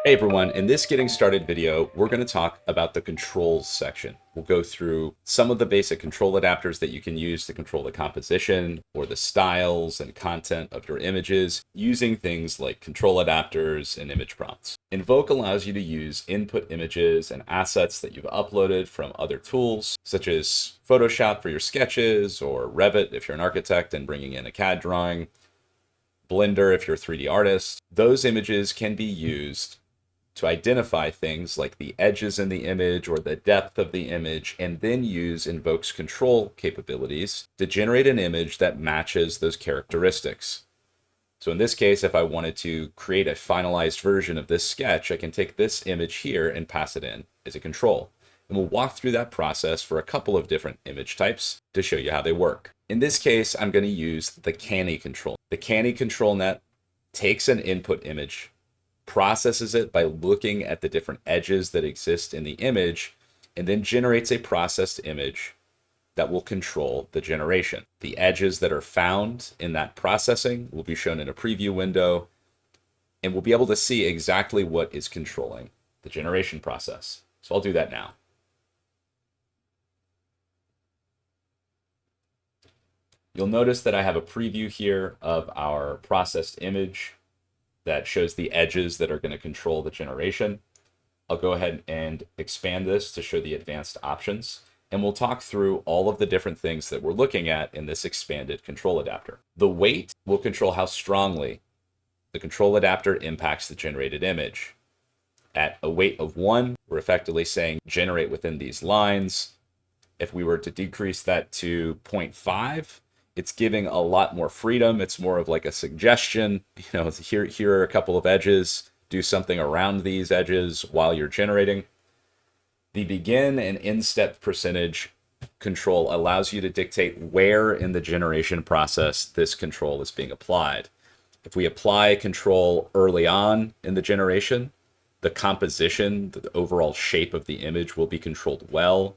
Hey everyone, in this getting started video, we're going to talk about the controls section. We'll go through some of the basic control adapters that you can use to control the composition or the styles and content of your images using things like control adapters and image prompts. Invoke allows you to use input images and assets that you've uploaded from other tools, such as Photoshop for your sketches or Revit if you're an architect and bringing in a CAD drawing, Blender if you're a 3D artist. Those images can be used to identify things like the edges in the image or the depth of the image, and then use Invoke's control capabilities to generate an image that matches those characteristics. So in this case, if I wanted to create a finalized version of this sketch, I can take this image here and pass it in as a control. And we'll walk through that process for a couple of different image types to show you how they work. In this case, I'm going to use the Canny control. The Canny ControlNet takes an input image, processes it by looking at the different edges that exist in the image, and then generates a processed image that will control the generation. The edges that are found in that processing will be shown in a preview window, and we'll be able to see exactly what is controlling the generation process. So I'll do that now. You'll notice that I have a preview here of our processed image that shows the edges that are going to control the generation. I'll go ahead and expand this to show the advanced options, and we'll talk through all of the different things that we're looking at in this expanded control adapter. The weight will control how strongly the control adapter impacts the generated image. At a weight of 1, we're effectively saying generate within these lines. If we were to decrease that to 0.5, it's giving a lot more freedom. It's more of like a suggestion. Here are a couple of edges. Do something around these edges while you're generating. The begin and end step percentage control allows you to dictate where in the generation process this control is being applied. If we apply a control early on in the generation, the composition, the overall shape of the image will be controlled well.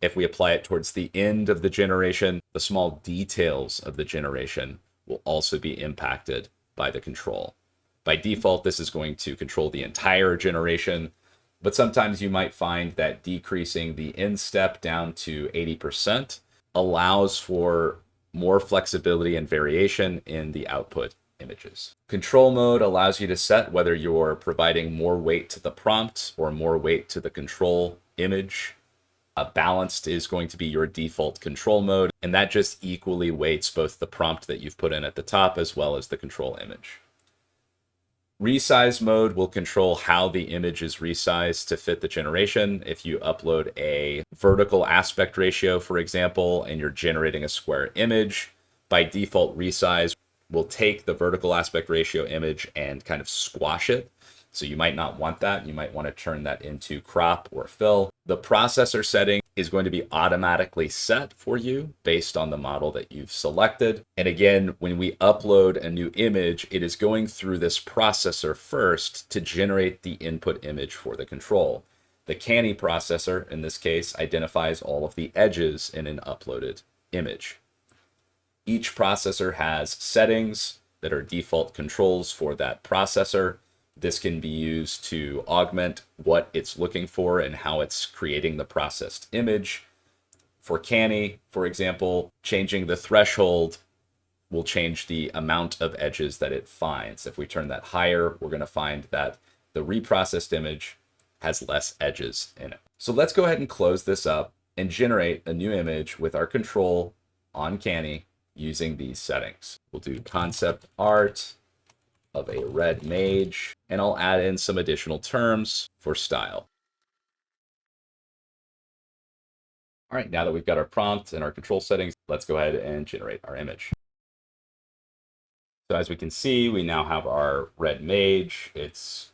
If we apply it towards the end of the generation, the small details of the generation will also be impacted by the control. By default, this is going to control the entire generation, but sometimes you might find that decreasing the end step down to 80% allows for more flexibility and variation in the output images. Control mode allows you to set whether you're providing more weight to the prompt or more weight to the control image. Balanced is going to be your default control mode, and that just equally weights both the prompt that you've put in at the top as well as the control image. Resize mode will control how the image is resized to fit the generation. If you upload a vertical aspect ratio, for example, and you're generating a square image, by default resize will take the vertical aspect ratio image and kind of squash it. So you might not want that. You might want to turn that into crop or fill. The processor setting is going to be automatically set for you based on the model that you've selected. And again, when we upload a new image, it is going through this processor first to generate the input image for the control. The Canny processor, in this case, identifies all of the edges in an uploaded image. Each processor has settings that are default controls for that processor. This can be used to augment what it's looking for and how it's creating the processed image. For Canny, for example, changing the threshold will change the amount of edges that it finds. If we turn that higher, we're going to find that the reprocessed image has less edges in it. So let's go ahead and close this up and generate a new image with our control on Canny using these settings. We'll do concept art of a red mage, and I'll add in some additional terms for style. All right, now that we've got our prompt and our control settings, let's go ahead and generate our image. So as we can see, we now have our red mage. It's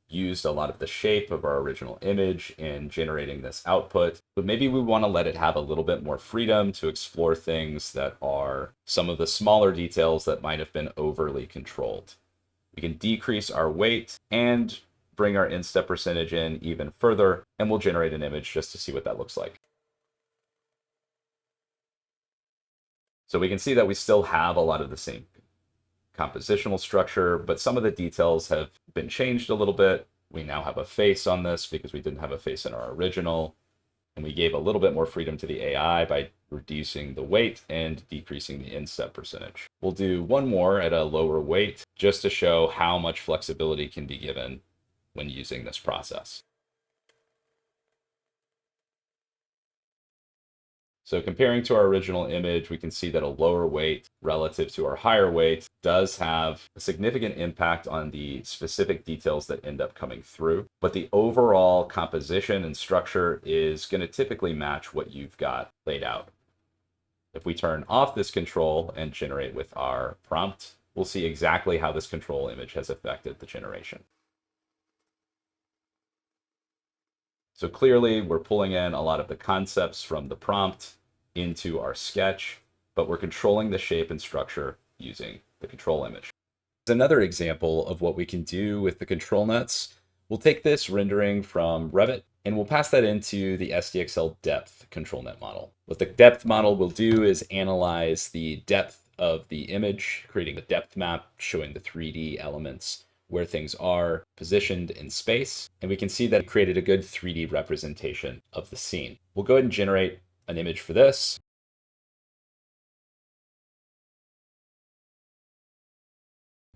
used a lot of the shape of our original image in generating this output, but maybe we want to let it have a little bit more freedom to explore things that are some of the smaller details that might have been overly controlled. We can decrease our weight and bring our instep percentage in even further, and we'll generate an image just to see what that looks like. So we can see that we still have a lot of the same compositional structure, but some of the details have been changed a little bit. We now have a face on this because we didn't have a face in our original. And we gave a little bit more freedom to the AI by reducing the weight and decreasing the inset percentage. We'll do one more at a lower weight just to show how much flexibility can be given when using this process. So comparing to our original image, we can see that a lower weight relative to our higher weight does have a significant impact on the specific details that end up coming through. But the overall composition and structure is going to typically match what you've got laid out. If we turn off this control and generate with our prompt, we'll see exactly how this control image has affected the generation. So clearly, we're pulling in a lot of the concepts from the prompt into our sketch, but we're controlling the shape and structure using the control image. Another example of what we can do with the control nets, we'll take this rendering from Revit and we'll pass that into the SDXL depth control net model. What the depth model will do is analyze the depth of the image, creating a depth map showing the 3D elements where things are positioned in space. And we can see that it created a good 3D representation of the scene. We'll go ahead and generate an image for this.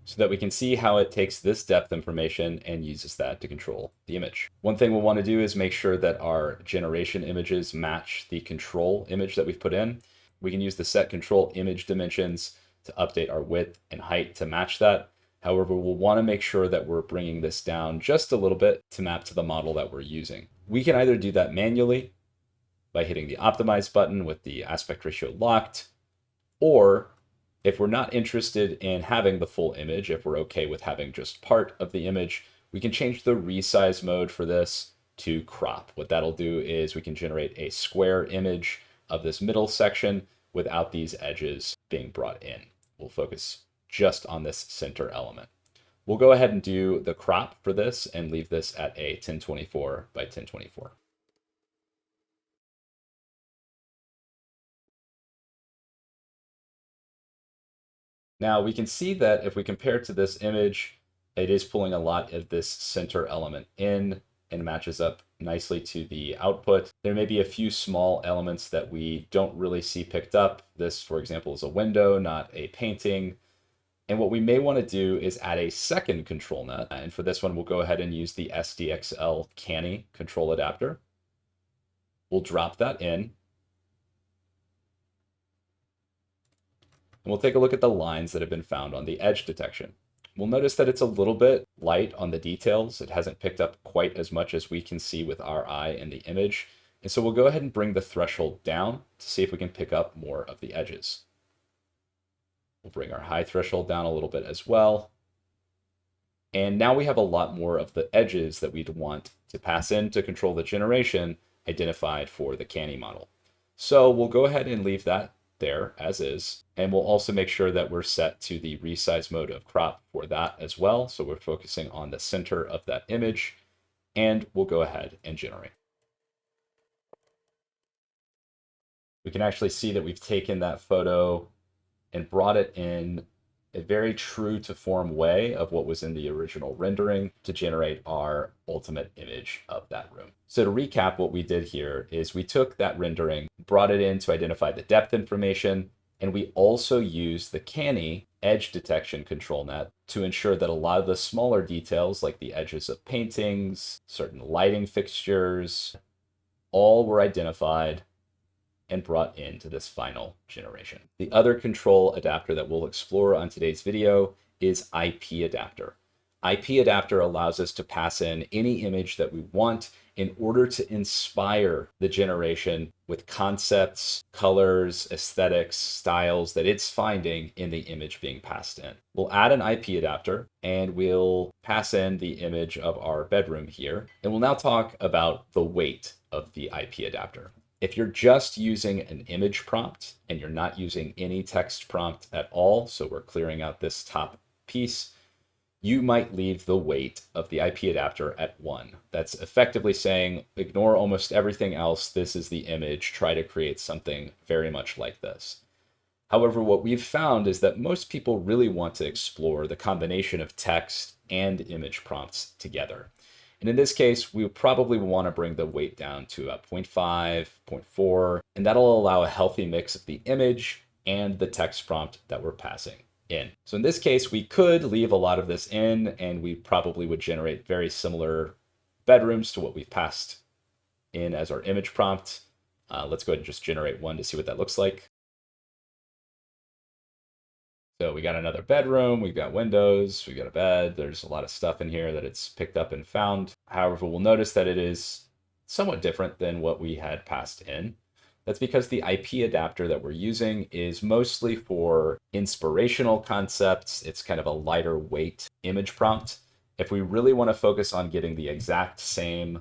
So that we can see how it takes this depth information and uses that to control the image. One thing we'll want to do is make sure that our generation images match the control image that we've put in. We can use the set control image dimensions to update our width and height to match that. However, we'll want to make sure that we're bringing this down just a little bit to map to the model that we're using. We can either do that manually by hitting the optimize button with the aspect ratio locked, or if we're not interested in having the full image, if we're okay with having just part of the image, we can change the resize mode for this to crop. What that'll do is we can generate a square image of this middle section without these edges being brought in. We'll focus just on this center element. We'll go ahead and do the crop for this and leave this at a 1024 by 1024. Now we can see that if we compare to this image, it is pulling a lot of this center element in and matches up nicely to the output. There may be a few small elements that we don't really see picked up. This, for example, is a window, not a painting. And what we may want to do is add a second control net. And for this one, we'll go ahead and use the SDXL Canny control adapter. We'll drop that in. And we'll take a look at the lines that have been found on the edge detection. We'll notice that it's a little bit light on the details. It hasn't picked up quite as much as we can see with our eye in the image. And so we'll go ahead and bring the threshold down to see if we can pick up more of the edges. We'll bring our high threshold down a little bit as well. And now we have a lot more of the edges that we'd want to pass in to control the generation identified for the Canny model. So we'll go ahead and leave that there as is. And we'll also make sure that we're set to the resize mode of crop for that as well. So we're focusing on the center of that image, and we'll go ahead and generate. We can actually see that we've taken that photo and brought it in a very true to form way of what was in the original rendering to generate our ultimate image of that room. So to recap, what we did here is we took that rendering, brought it in to identify the depth information, and we also used the Canny edge detection control net to ensure that a lot of the smaller details, like the edges of paintings, certain lighting fixtures, all were identified and brought into this final generation. The other control adapter that we'll explore on today's video is IP adapter. IP adapter allows us to pass in any image that we want in order to inspire the generation with concepts, colors, aesthetics, styles that it's finding in the image being passed in. We'll add an IP adapter and we'll pass in the image of our bedroom here. And we'll now talk about the weight of the IP adapter. If you're just using an image prompt and you're not using any text prompt at all, so we're clearing out this top piece, you might leave the weight of the IP adapter at 1. That's effectively saying, ignore almost everything else. This is the image. Try to create something very much like this. However, what we've found is that most people really want to explore the combination of text and image prompts together. And in this case, we probably want to bring the weight down to about 0.5, 0.4, and that'll allow a healthy mix of the image and the text prompt that we're passing in. So in this case, we could leave a lot of this in, and we probably would generate very similar bedrooms to what we've passed in as our image prompt. Let's go ahead and just generate one to see what that looks like. So we got another bedroom, we've got windows, we've got a bed. There's a lot of stuff in here that it's picked up and found. However, we'll notice that it is somewhat different than what we had passed in. That's because the IP adapter that we're using is mostly for inspirational concepts. It's kind of a lighter weight image prompt. If we really want to focus on getting the exact same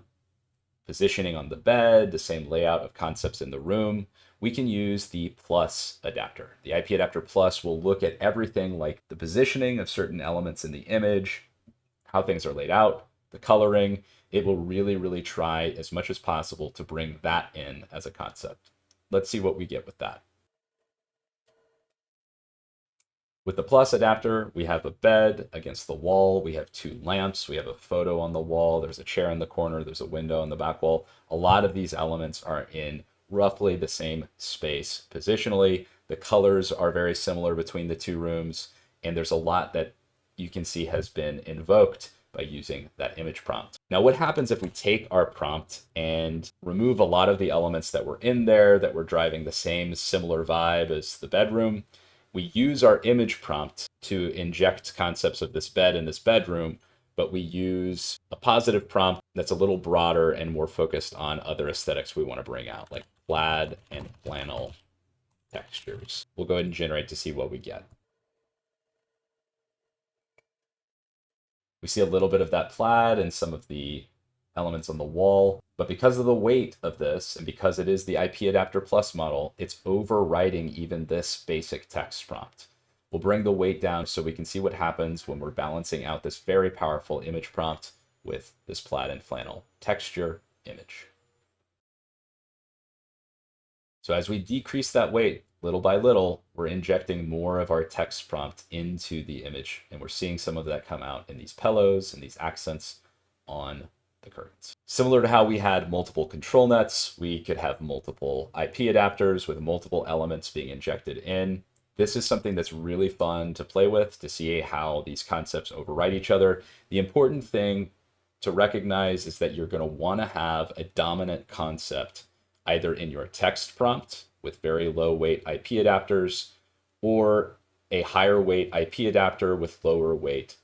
positioning on the bed, the same layout of concepts in the room, we can use the plus adapter. The IP adapter plus will look at everything like the positioning of certain elements in the image, how things are laid out, the coloring. It will really try as much as possible to bring that in as a concept. Let's see what we get with that. With the plus adapter, we have a bed against the wall. We have two lamps. We have a photo on the wall. There's a chair in the corner. There's a window on the back wall. A lot of these elements are in roughly the same space positionally. The colors are very similar between the two rooms. And there's a lot that you can see has been invoked by using that image prompt. Now, what happens if we take our prompt and remove a lot of the elements that were in there that were driving the same similar vibe as the bedroom? We use our image prompt to inject concepts of this bed and this bedroom, but we use a positive prompt that's a little broader and more focused on other aesthetics we want to bring out, like plaid and flannel textures. We'll go ahead and generate to see what we get. We see a little bit of that plaid and some of the elements on the wall, but because of the weight of this and because it is the IP adapter plus model, it's overriding even this basic text prompt. We'll bring the weight down so we can see what happens when we're balancing out this very powerful image prompt with this plaid and flannel texture image. So as we decrease that weight little by little, we're injecting more of our text prompt into the image, and we're seeing some of that come out in these pillows and these accents on the curtains. Similar to how we had multiple control nets, we could have multiple IP adapters with multiple elements being injected in. This is something that's really fun to play with, to see how these concepts override each other. The important thing to recognize is that you're going to want to have a dominant concept either in your text prompt with very low weight IP adapters, or a higher weight IP adapter with lower weight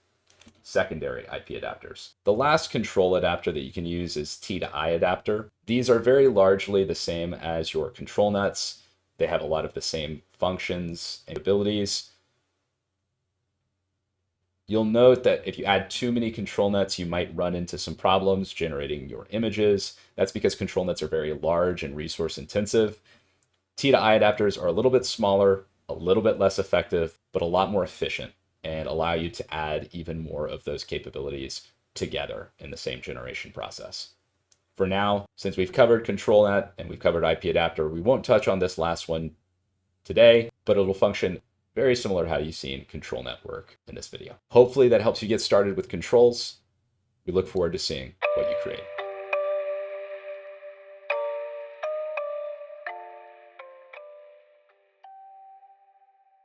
secondary IP adapters. The last control adapter that you can use is T to I adapter. These are very largely the same as your control nets. They have a lot of the same functions and abilities. You'll note that if you add too many control nets, you might run into some problems generating your images. That's because control nets are very large and resource intensive. T to I adapters are a little bit smaller, a little bit less effective, but a lot more efficient and allow you to add even more of those capabilities together in the same generation process. For now, since we've covered ControlNet and we've covered IP adapter, we won't touch on this last one today, but it'll function very similar to how you've seen ControlNet work in this video. Hopefully that helps you get started with controls. We look forward to seeing what you create.